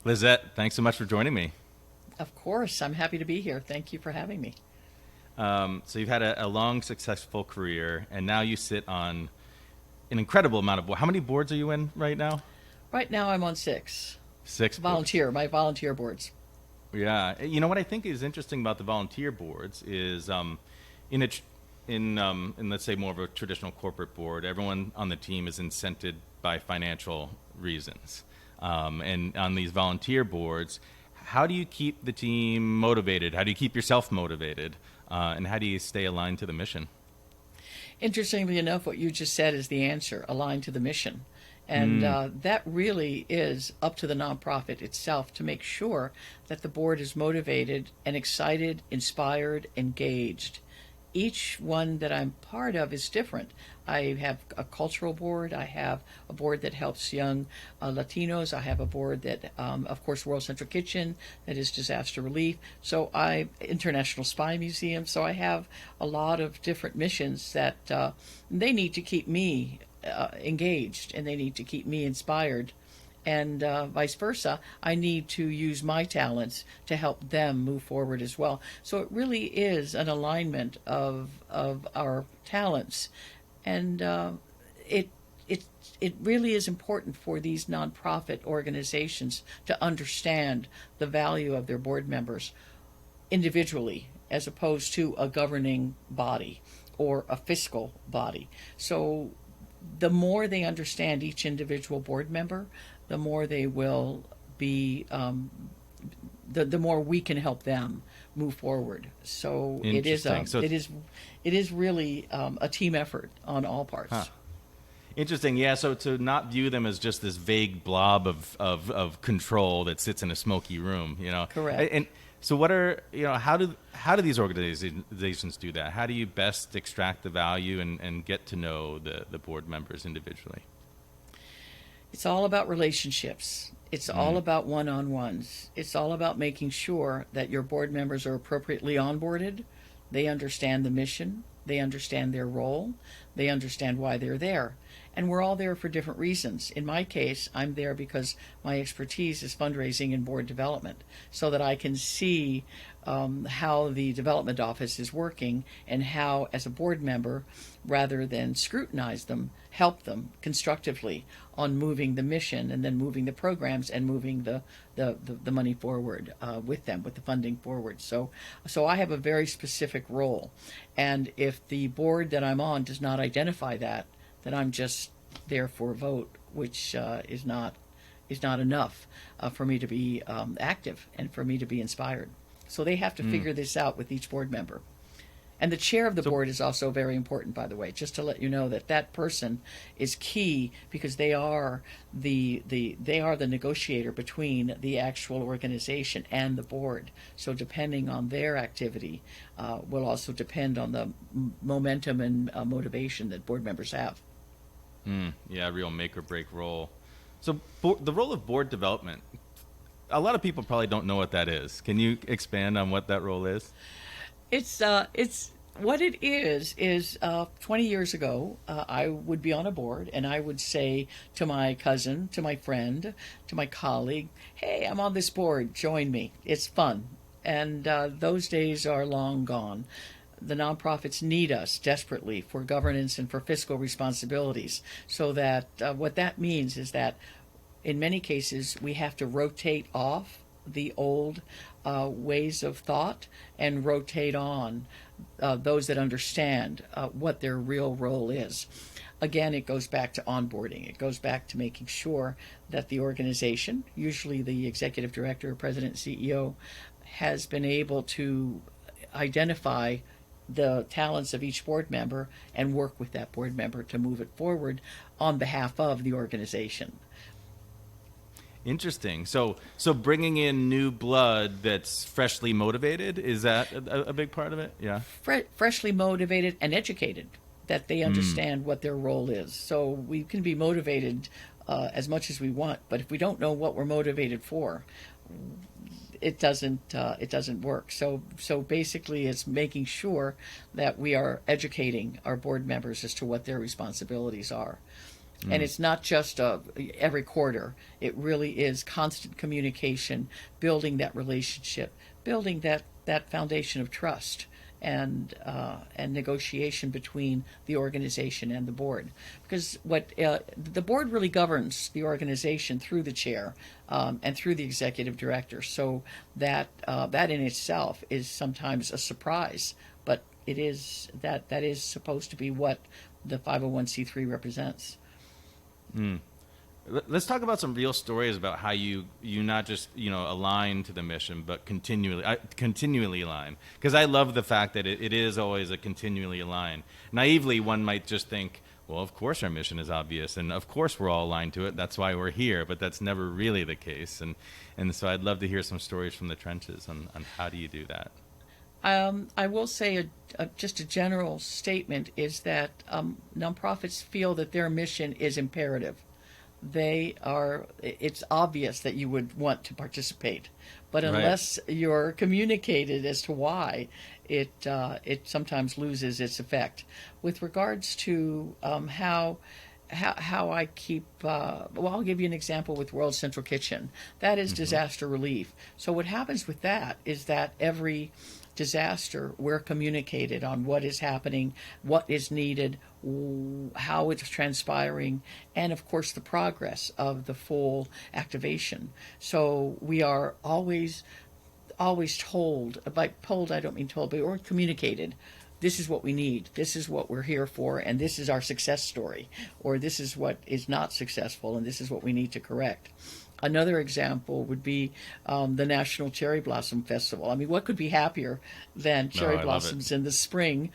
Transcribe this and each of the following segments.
Lizette, thanks so much for joining me. Of course, I'm happy to be here. Thank you for having me. So you've had a long, successful career, and now you sit on an incredible amount of boards. How many boards are you in right now? Right now, I'm on six. Six boards. My volunteer boards. Yeah. You know what I think is interesting about the volunteer boards is in a tr- in let's say more of a traditional corporate board, everyone on the team is incented by financial reasons. And on these volunteer boards, how do you keep the team motivated? How do you keep yourself motivated? And how do you stay aligned to the mission? Interestingly enough, what you just said is the answer, aligned to the mission. And Mm, that really is up to the nonprofit itself to make sure that the board is motivated and excited, inspired, engaged. Each one that I'm part of is different. I have a cultural board. I have a board that helps young Latinos. I have a board that, of course, World Central Kitchen, that is disaster relief. So International Spy Museum. So I have a lot of different missions that they need to keep me engaged and they need to keep me inspired and vice versa. I need to use my talents to help them move forward as well. So it really is an alignment of our talents, and it it it really is important for these nonprofit organizations to understand the value of their board members individually as opposed to a governing body or a fiscal body. So the more they understand each individual board member, the more they will be, the more we can help them move forward. So interesting. So, it is really a team effort on all huh. parts. Interesting. Yeah. So to not view them as just this vague blob of control that sits in a smoky room, Correct. And so what are, how do these organizations do that? How do you best extract the value and get to know the board members individually? It's all about relationships. It's all Mm, about one on ones. It's all about making sure that your board members are appropriately onboarded. They understand the mission, they understand their role, they understand why they're there. And we're all there for different reasons. In my case, I'm there because my expertise is fundraising and board development, so that I can see how the development office is working and how, as a board member, rather than scrutinize them, help them constructively on moving the mission and then moving the programs and moving the money forward with them, with the funding forward. So I have a very specific role. And if the board that I'm on does not identify that, then I'm just there for a vote, which is not enough for me to be active and for me to be inspired. So they have to mm. figure this out with each board member. And the chair of the So board is also very important, by the way, just to let you know that that person is key because they are they are the negotiator between the actual organization and the board. So depending on their activity, will also depend on the momentum and motivation that board members have. yeah, real make or break role. So the role of board development, a lot of people probably don't know what that is. Can you expand on what that role is? It's what it is 20 years ago, I would be on a board and I would say to my cousin, to my friend, to my colleague, hey, I'm on this board, join me, it's fun. And those days are long gone. The nonprofits need us desperately for governance and for fiscal responsibilities, so that what that means is that in many cases, we have to rotate off the old ways of thought and rotate on those that understand what their real role is. Again, it goes back to onboarding. It goes back to making sure that the organization, usually the executive director, president, CEO, has been able to identify the talents of each board member and work with that board member to move it forward on behalf of the organization. Interesting. So bringing in new blood that's freshly motivated, is that a big part of it? Yeah. Freshly motivated and educated, that they Mm, understand what their role is. So we can be motivated as much as we want, but if we don't know what we're motivated for, it doesn't work. So basically, it's making sure that we are educating our board members as to what their responsibilities are. And it's not just every quarter. It really is constant communication, building that relationship, building that foundation of trust and negotiation between the organization and the board. Because what the board really governs the organization through the chair and through the executive director. So that in itself is sometimes a surprise, but it is that is supposed to be what the 501c3 represents. Let's talk about some real stories about how you not just align to the mission, but continually align. Because I love the fact that it is always a continually align. Naively, one might just think, well, of course our mission is obvious, and of course we're all aligned to it. That's why we're here. But that's never really the case. And so I'd love to hear some stories from the trenches on how do you do that. I will say just a general statement is that nonprofits feel that their mission is imperative. It's obvious that you would want to participate, but unless you're communicated as to why, it sometimes loses its effect. With regards to how I keep, I'll give you an example with World Central Kitchen. That is disaster relief. So what happens with that is that every disaster, we're communicated on what is happening, what is needed, how it's transpiring, and of course the progress of the full activation. So we are always told, by told I don't mean told, but we're communicated. This is what we need. This is what we're here for, and this is our success story, or this is what is not successful, and this is what we need to correct. Another example would be the National Cherry Blossom Festival. I mean, what could be happier than cherry blossoms in the spring?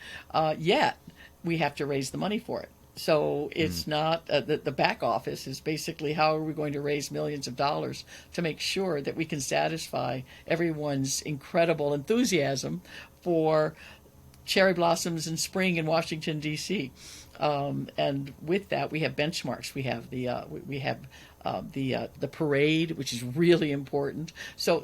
Yet we have to raise the money for it. So it's not the back office is basically how are we going to raise millions of dollars to make sure that we can satisfy everyone's incredible enthusiasm for cherry blossoms in spring in Washington, D.C. And with that, we have benchmarks. We have the parade, which is really important. So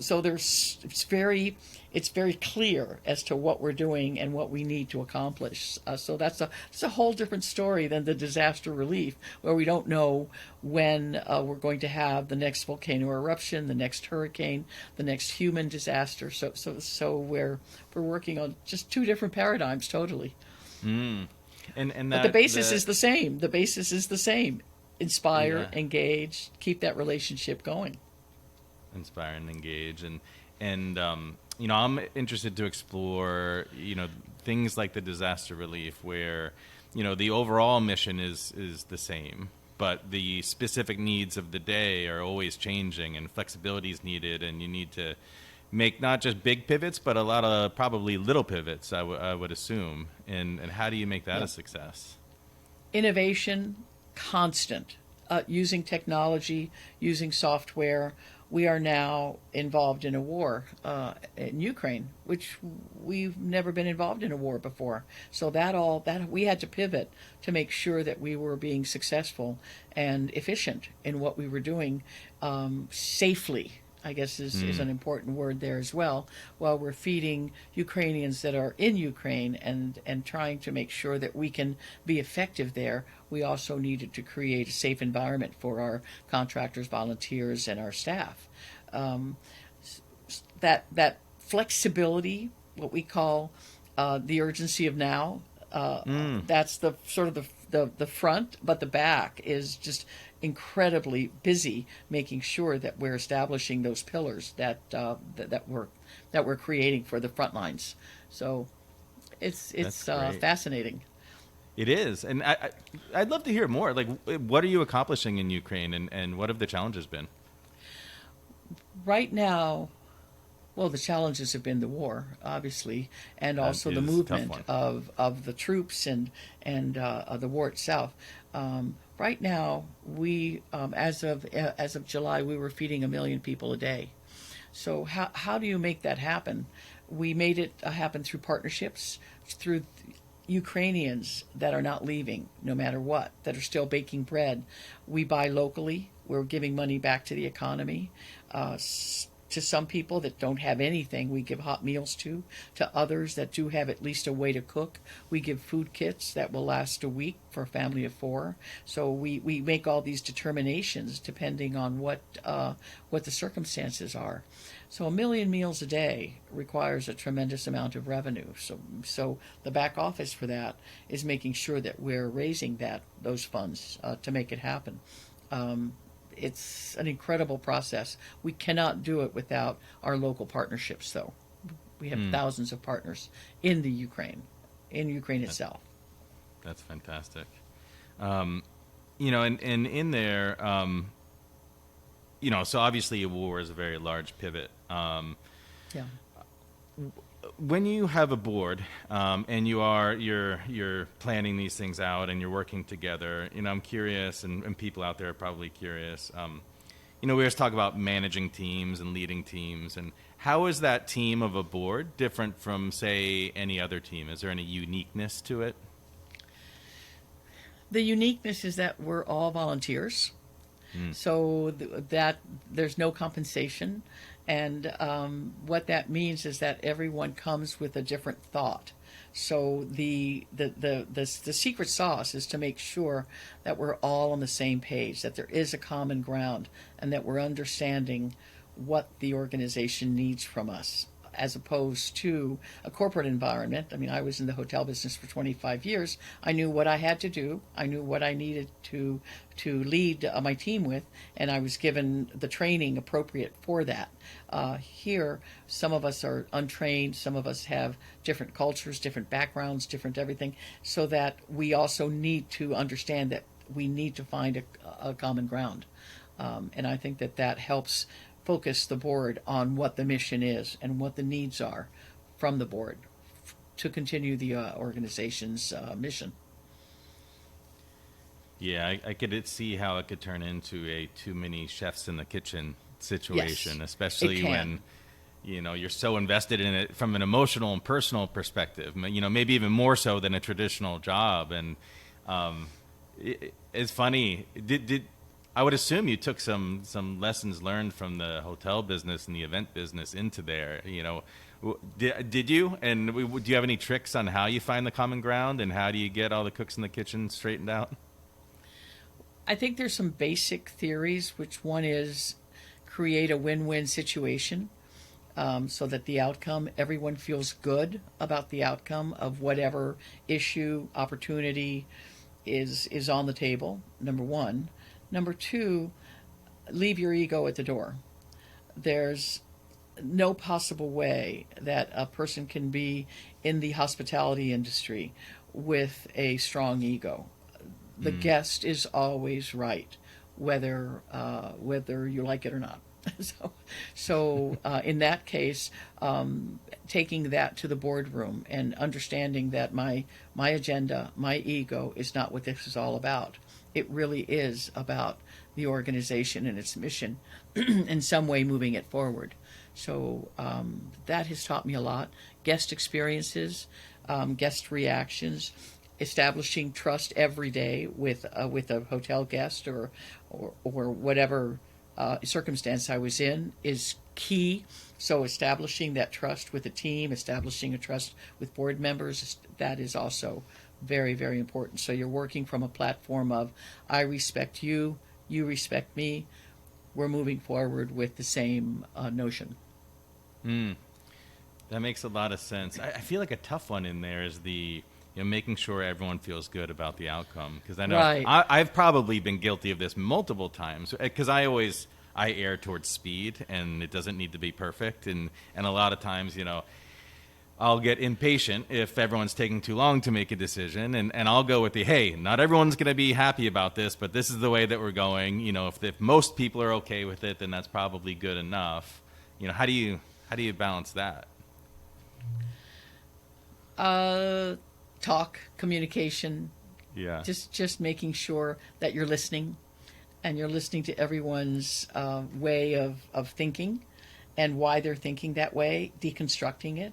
it's very clear as to what we're doing and what we need to accomplish. So it's a whole different story than the disaster relief, where we don't know when we're going to have the next volcano eruption, the next hurricane, the next human disaster. So we're working on just two different paradigms totally. But the basis is the same. The basis is the same. Inspire, engage, keep that relationship going. Inspire and engage, and I'm interested to explore things like the disaster relief, where the overall mission is the same, but the specific needs of the day are always changing, and flexibility is needed, and you need to make not just big pivots, but a lot of probably little pivots. I would assume, and how do you make that a success? Innovation. Constant, using technology, using software. We are now involved in a war in Ukraine, which we've never been involved in a war before. So that we had to pivot to make sure that we were being successful and efficient in what we were doing safely. I guess is an important word there as well, while we're feeding Ukrainians that are in Ukraine and trying to make sure that we can be effective there. We also needed to create a safe environment for our contractors, volunteers, and our staff. That flexibility, what we call the urgency of now, that's the sort of the front, but the back is just incredibly busy making sure that we're establishing those pillars that we're creating for the front lines. So it's fascinating. It is, and I'd love to hear more. Like, what are you accomplishing in Ukraine, and what have the challenges been? Right now, well, the challenges have been the war, obviously, and also the movement of the troops and the war itself. Right now, we as of July, we were feeding 1 million people a day. So how do you make that happen? We made it happen through partnerships, through Ukrainians that are not leaving, no matter what, that are still baking bread. We buy locally. We're giving money back to the economy. To some people that don't have anything, we give hot meals to. To others that do have at least a way to cook, we give food kits that will last a week for a family of 4. So we make all these determinations depending on what the circumstances are. So 1 million meals a day requires a tremendous amount of revenue. So the back office for that is making sure that we're raising those funds to make it happen. It's an incredible process. We cannot do it without our local partnerships, though. We have thousands of partners in Ukraine itself. That's fantastic. And in there, so obviously a war is a very large pivot. Yeah. When you have a board and you're planning these things out and you're working together, I'm curious, and people out there are probably curious. We always talk about managing teams and leading teams, and how is that team of a board different from, say, any other team? Is there any uniqueness to it? The uniqueness is that we're all volunteers. So that there's no compensation, and what that means is that everyone comes with a different thought. So the secret sauce is to make sure that we're all on the same page, that there is a common ground, and that we're understanding what the organization needs from us, as opposed to a corporate environment. I mean, I was in the hotel business for 25 years. I knew what I had to do. I knew what I needed to lead my team with, and I was given the training appropriate for that. Here, some of us are untrained. Some of us have different cultures, different backgrounds, different everything, so that we also need to understand that we need to find a common ground. And I think that helps focus the board on what the mission is and what the needs are from the board to continue the organization's mission. Yeah, I could see how it could turn into a too many chefs in the kitchen situation, Yes, especially when you're so invested in it from an emotional and personal perspective. Maybe even more so than a traditional job. And it's funny. I would assume you took some lessons learned from the hotel business and the event business into there. Did you? And do you have any tricks on how you find the common ground, and how do you get all the cooks in the kitchen straightened out? I think there's some basic theories, which one is create a win-win situation, so that the outcome, everyone feels good about the outcome of whatever issue, opportunity is on the table, number one. Number two, leave your ego at the door. There's no possible way that a person can be in the hospitality industry with a strong ego. The guest is always right, whether you like it or not. So in that case, taking that to the boardroom and understanding that my agenda, my ego is not what this is all about. It really is about the organization and its mission in some way moving it forward. So that has taught me a lot. Guest experiences, guest reactions, establishing trust every day with a hotel guest or whatever circumstance I was in is key. So establishing that trust with the team, establishing a trust with board members, that is also very, very important. So you're working from a platform of I respect you, you respect me. We're moving forward with the same notion. That makes a lot of sense. I feel like a tough one in there is the making sure everyone feels good about the outcome, because I know Right. I've probably been guilty of this multiple times, because I err towards speed, and it doesn't need to be perfect, and a lot of times I'll get impatient if everyone's taking too long to make a decision, and I'll go with hey, not everyone's going to be happy about this, but this is the way that we're going. If most people are okay with it, then that's probably good enough. How do you balance that? Talk, communication, Yeah. just making sure that you're listening, and you're listening to everyone's way of thinking and why they're thinking that way, deconstructing it,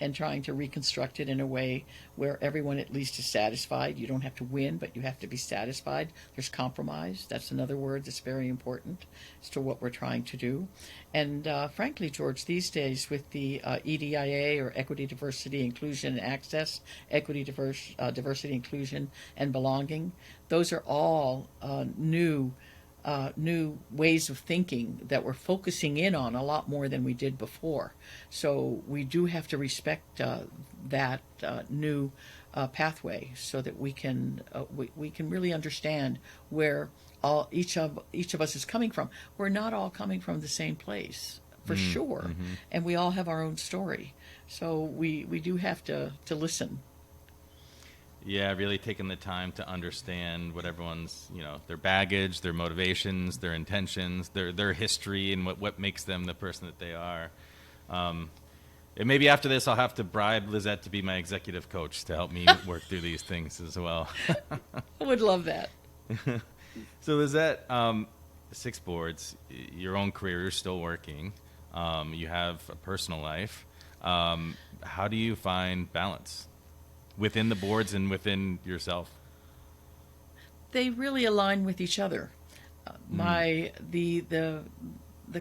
and trying to reconstruct it in a way where everyone at least is satisfied. You don't have to win, but you have to be satisfied. There's compromise. That's another word that's very important as to what we're trying to do. And frankly, George, these days with the EDIA, or Equity, Diversity, Inclusion, and Access, diversity, inclusion, and belonging, those are all new ways of thinking that we're focusing in on a lot more than we did before. So we do have to respect that new pathway, so that we can really understand where each of us is coming from. We're not all coming from the same place, for sure, and we all have our own story. So we do have to listen. Yeah, really taking the time to understand what everyone's, their baggage, their motivations, their intentions, their history, and what makes them the person that they are. And maybe after this, I'll have to bribe Lizzette to be my executive coach to help me work through these things as well. I would love that. So Lizzette, 6 boards, your own career, you're still working. You have a personal life. How do you find balance within the boards and within yourself? They really align with each other. The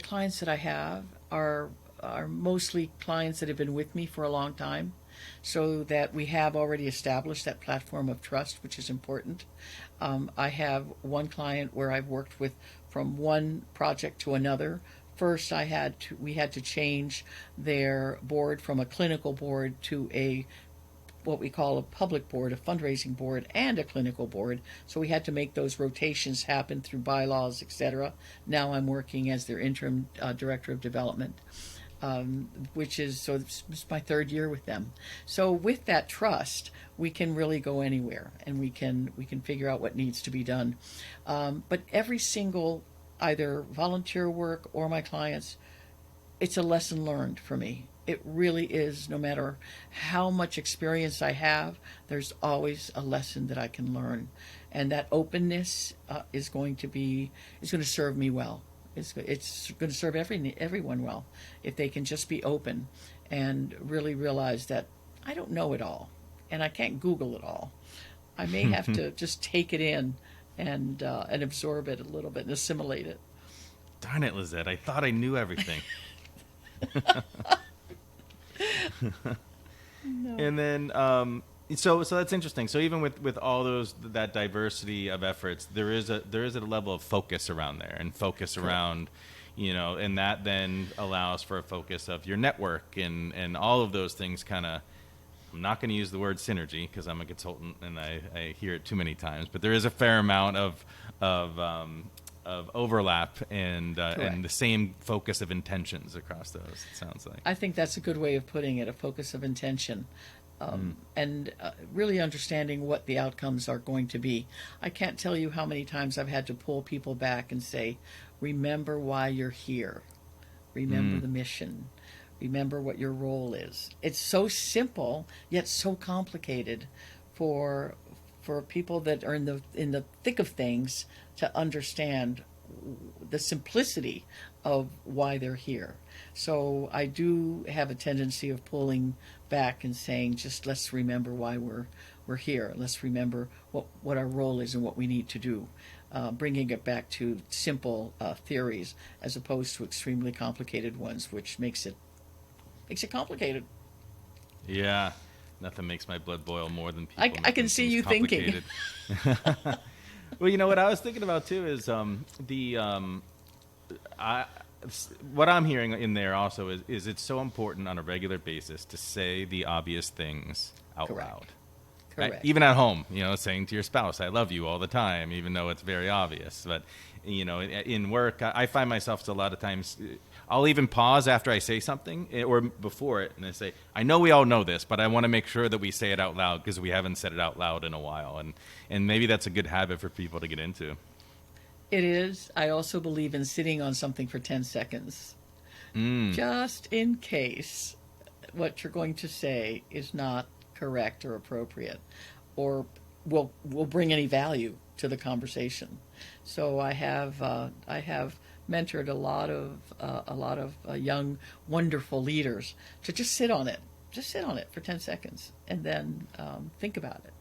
clients that I have are mostly clients that have been with me for a long time, so that we have already established that platform of trust, which is important. I have one client where I've worked with from one project to another. First, we had to change their board from a clinical board to what we call a public board, a fundraising board, and a clinical board. So we had to make those rotations happen through bylaws, etc. Now I'm working as their interim director of development, it's my 3rd year with them. So with that trust, we can really go anywhere, and we can figure out what needs to be done. But every single either volunteer work or my clients, it's a lesson learned for me. It really is. No matter how much experience I have, there's always a lesson that I can learn, and that openness is going to serve me well. It's going to serve everyone well if they can just be open and really realize that I don't know it all, and I can't Google it all. I may have to just take it in and absorb it a little bit and assimilate it. Darn it, Lizzette! I thought I knew everything. No. And then, so that's interesting. So even with all that diversity of efforts, there is a level of focus around there, and focus around, and that then allows for a focus of your network and all of those things. Kind of, I'm not going to use the word synergy because I'm a consultant and I hear it too many times, but there is a fair amount of overlap and the same focus of intentions across those, it sounds like. I think that's a good way of putting it, a focus of intention, and really understanding what the outcomes are going to be. I can't tell you how many times I've had to pull people back and say, remember why you're here. Remember the mission. Remember what your role is. It's so simple, yet so complicated for people that are in the thick of things to understand the simplicity of why they're here. So I do have a tendency of pulling back and saying, just let's remember why we're here. Let's remember what our role is and what we need to do. Bringing it back to simple theories as opposed to extremely complicated ones, which makes it complicated. Yeah. Nothing makes my blood boil more than people. I can see you thinking. Well, what I was thinking about too is what I'm hearing in there also is it's so important on a regular basis to say the obvious things out loud. Correct. Even at home, saying to your spouse, "I love you" all the time, even though it's very obvious. But in work, I find myself a lot of times. I'll even pause after I say something or before it, and I say, I know we all know this, but I want to make sure that we say it out loud because we haven't said it out loud in a while. And maybe that's a good habit for people to get into. It is. I also believe in sitting on something for 10 seconds. Just in case what you're going to say is not correct or appropriate or will bring any value to the conversation. So I have mentored a lot of young, wonderful leaders to just sit on it just sit on it for 10 seconds and then think about it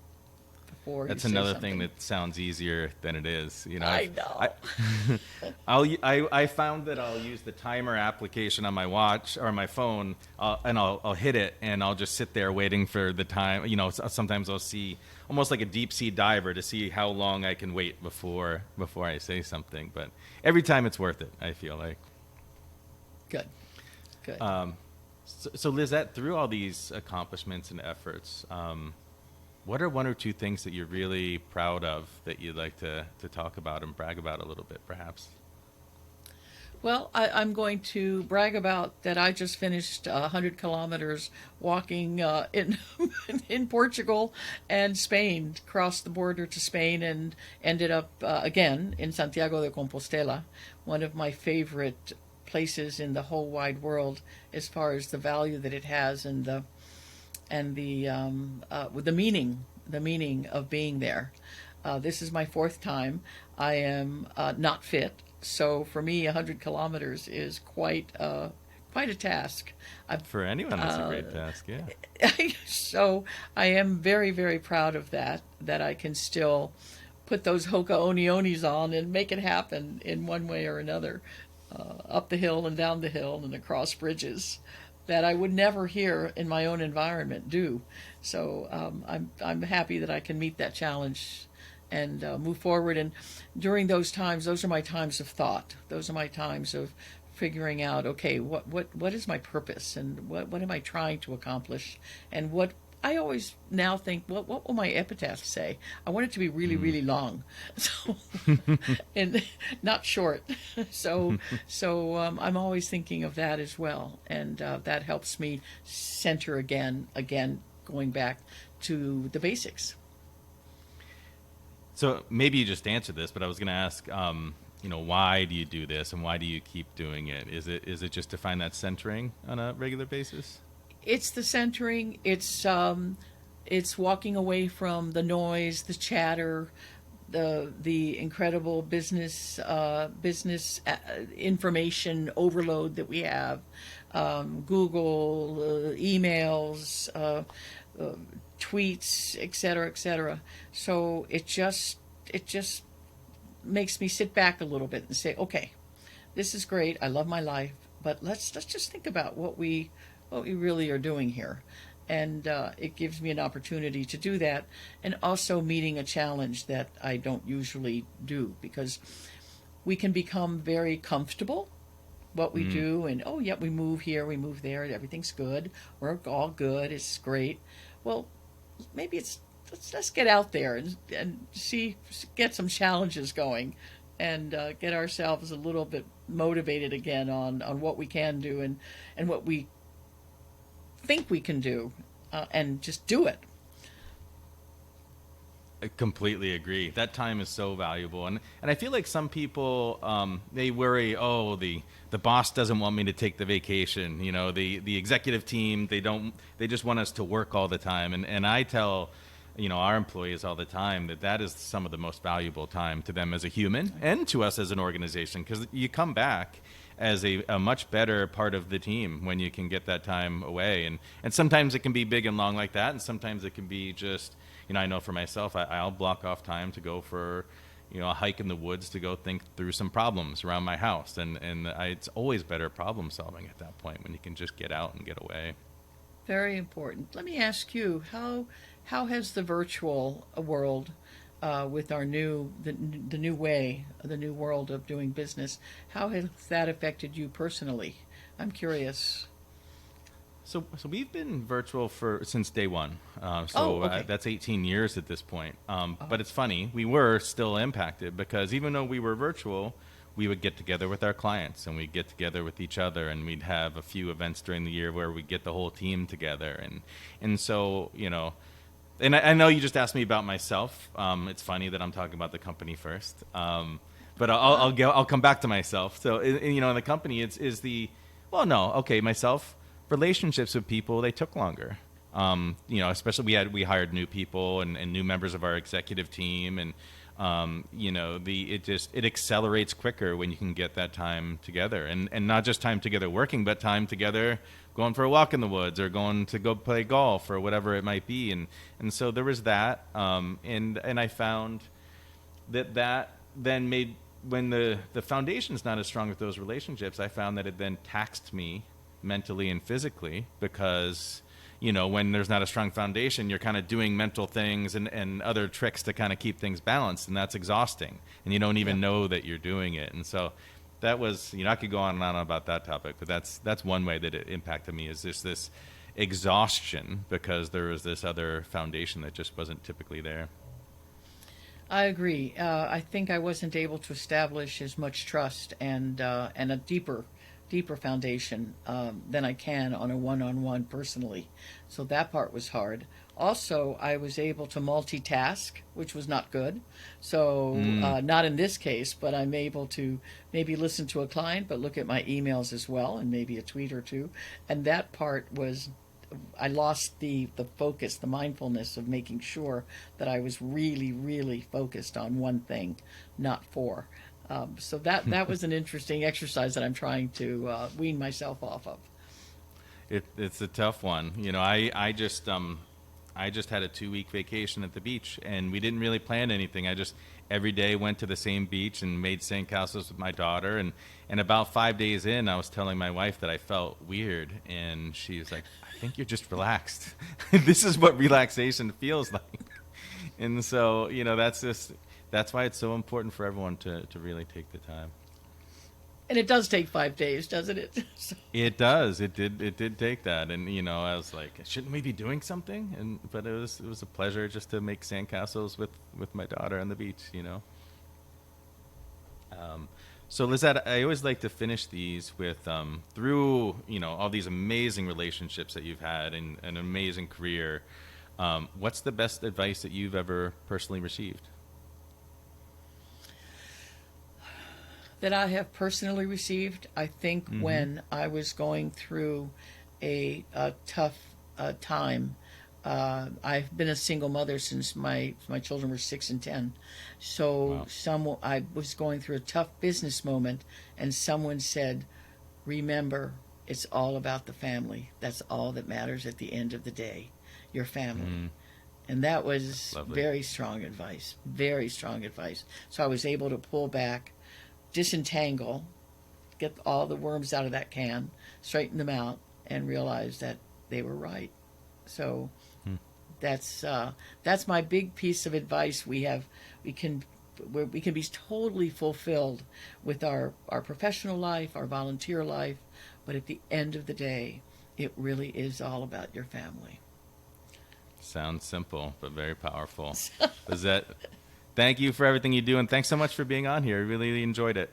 before That's you say another something. thing that sounds easier than it is. You know, I know. I found that I'll use the timer application on my watch or my phone, and I'll hit it, and I'll just sit there waiting for the time. You know, sometimes I'll see almost like a deep sea diver to see how long I can wait before I say something. But every time it's worth it, I feel like. Good. Good. So Lizette, through all these accomplishments and efforts, what are one or two things that you're really proud of that you'd like to talk about and brag about a little bit, perhaps? Well, I'm going to brag about that. I just finished 100 kilometers walking in in Portugal and Spain, crossed the border to Spain, and ended up again in Santiago de Compostela, one of my favorite places in the whole wide world as far as the value that it has and with the meaning of being there. This is my fourth time. I am not fit, so for me, 100 kilometers is quite a task. I've, For anyone, that's a great task. Yeah. so I am very, very proud of that. That I can still put those hoka onionis on and make it happen in one way or another, up the hill and down the hill and across bridges that I would never here in my own environment do. So I'm happy that I can meet that challenge and move forward. And during those times, those are my times of thought. Those are my times of figuring out, okay, what is my purpose and what am I trying to accomplish, and what I always now think, what will my epitaph say? I want it to be really, really long, so and not short. So I'm always thinking of that as well, and that helps me center again, going back to the basics. So maybe you just answered this, but I was going to ask, why do you do this, and why do you keep doing it? Is it just to find that centering on a regular basis? It's the centering. It's walking away from the noise, the chatter, the incredible business information overload that we have, Google, emails, tweets, etc., etc. So it just makes me sit back a little bit and say, okay, this is great. I love my life, but let's just think about what we really are doing here. And it gives me an opportunity to do that, and also meeting a challenge that I don't usually do, because we can become very comfortable what we do, and oh yeah, we move here, we move there, everything's good, we're all good, it's great. Well, maybe let's get out there and get some challenges going, and get ourselves a little bit motivated again on what we can do and what we think we can do, and just do it. I completely agree. That time is so valuable, and I feel like some people they worry, oh, the boss doesn't want me to take the vacation. You know, the executive team, they just want us to work all the time, and I tell our employees all the time that is some of the most valuable time to them as a human and to us as an organization, because you come back as a much better part of the team when you can get that time away, and sometimes it can be big and long like that, and sometimes it can be just, I know for myself, I'll block off time to go for a hike in the woods to go think through some problems around my house, and it's always better problem solving at that point when you can just get out and get away. Very important. Let me ask you, how has the virtual world, with our the new way, the new world of doing business, how has that affected you personally? I'm curious. So we've been virtual since day one. Okay. That's 18 years at this point. But it's funny, we were still impacted because even though we were virtual, we would get together with our clients and we'd get together with each other, and we'd have a few events during the year where we'd get the whole team together. And so, and I know you just asked me about myself. It's funny that I'm talking about the company first. But I'll come back to myself. So, in the company, myself. Relationships with people, they took longer. Especially we hired new people and new members of our executive team, and It accelerates quicker when you can get that time together, and not just time together working, but time together going for a walk in the woods or going to go play golf or whatever it might be. And so there was that, and I found that then made, when the foundation's not as strong with those relationships, I found that it then taxed me mentally and physically, because when there's not a strong foundation, you're kind of doing mental things and other tricks to kind of keep things balanced, and that's exhausting, and you don't even know that you're doing it. And so that was, I could go on and on about that topic, but that's one way that it impacted me, is just this exhaustion, because there was this other foundation that just wasn't typically there. I agree. I think I wasn't able to establish as much trust and a deeper foundation than I can on a one-on-one personally. So that part was hard. Also, I was able to multitask, which was not good. So not in this case, but I'm able to maybe listen to a client, but look at my emails as well, and maybe a tweet or two. And that part was, I lost the focus, the mindfulness of making sure that I was really, really focused on one thing, not four. So that was an interesting exercise that I'm trying to wean myself off of. It's a tough one. I just had a 2-week vacation at the beach, and we didn't really plan anything. I just every day went to the same beach and made sandcastles with my daughter. And about 5 days in, I was telling my wife that I felt weird, and she was like, "I think you're just relaxed. This is what relaxation feels like." And so, that's why it's so important for everyone to really take the time. And it does take 5 days, doesn't it? So, It does. It did take that, and I was like, shouldn't we be doing something? But it was a pleasure just to make sandcastles with my daughter on the beach. So Lizzette, I always like to finish these with through all these amazing relationships that you've had and an amazing career. What's the best advice that you've ever personally received? that I have personally received, I think when I was going through a tough time. I've been a single mother since my children were 6 and 10. So I was going through a tough business moment, and someone said, "Remember, it's all about the family. That's all that matters at the end of the day, your family." And that was very strong advice, very strong advice. So I was able to pull back, disentangle, get all the worms out of that can, straighten them out, and realize that they were right. So that's my big piece of advice. We can be totally fulfilled with our professional life, our volunteer life, but at the end of the day, it really is all about your family. Sounds simple, but very powerful. Lizette, thank you for everything you do, and thanks so much for being on here. I really enjoyed it.